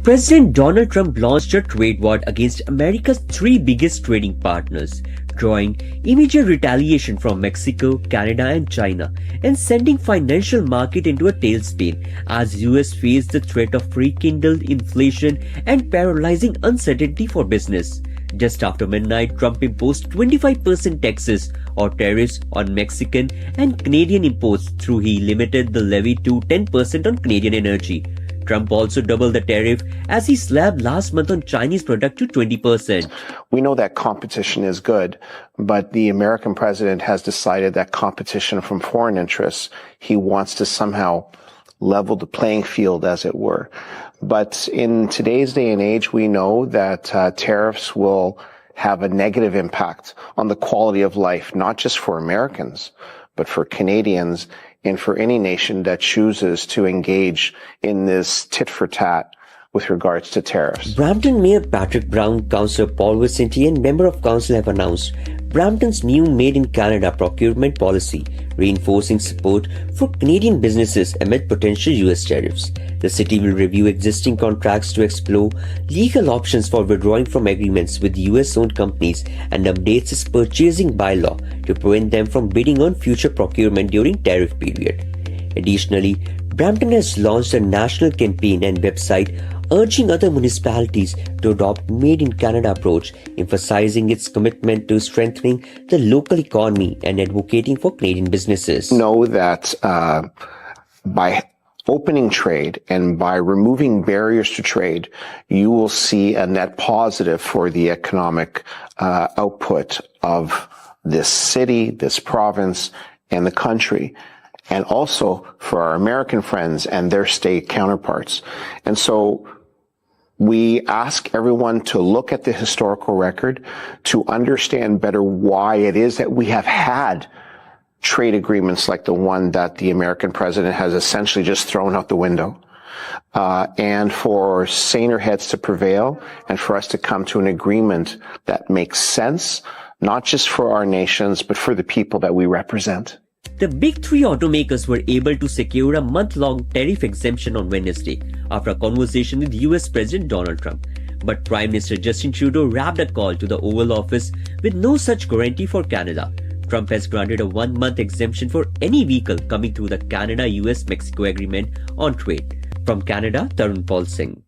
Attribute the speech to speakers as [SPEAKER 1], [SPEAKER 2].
[SPEAKER 1] President Donald Trump launched a trade war against America's three biggest trading partners, drawing immediate retaliation from Mexico, Canada and China, and sending financial market into a tailspin as US faced the threat of rekindled inflation and paralyzing uncertainty for business. Just after midnight, Trump imposed 25% taxes or tariffs on Mexican and Canadian imports through he limited the levy to 10% on Canadian energy. Trump also doubled the tariff as he slabbed last month on Chinese product to 20%.
[SPEAKER 2] We know that competition is good, but the American president has decided that competition from foreign interests, he wants to somehow level the playing field, as it were. But in today's day and age, we know that tariffs will have a negative impact on the quality of life, not just for Americans, but for Canadians and for any nation that chooses to engage in this tit-for-tat with regards to tariffs.
[SPEAKER 1] Brampton Mayor Patrick Brown, Councillor Paul Vicente and Member of Council have announced Brampton's new Made in Canada procurement policy, reinforcing support for Canadian businesses amid potential US tariffs. The city will review existing contracts to explore legal options for withdrawing from agreements with US-owned companies and updates its purchasing bylaw to prevent them from bidding on future procurement during tariff period. Additionally, Brampton has launched a national campaign and website urging other municipalities to adopt Made in Canada approach, emphasizing its commitment to strengthening the local economy and advocating for Canadian businesses.
[SPEAKER 2] Know that by opening trade and by removing barriers to trade, you will see a net positive for the economic output of this city, this province, and the country, and also for our American friends and their state counterparts. And so we ask everyone to look at the historical record to understand better why it is that we have had trade agreements like the one that the American president has essentially just thrown out the window. And for saner heads to prevail and for us to come to an agreement that makes sense, not just for our nations, but for the people that we represent.
[SPEAKER 1] The big three automakers were able to secure a month-long tariff exemption on Wednesday after a conversation with US President Donald Trump. But Prime Minister Justin Trudeau wrapped a call to the Oval Office with no such guarantee for Canada. Trump has granted a one-month exemption for any vehicle coming through the Canada-US-Mexico agreement on trade. From Canada, Tarun Paul Singh.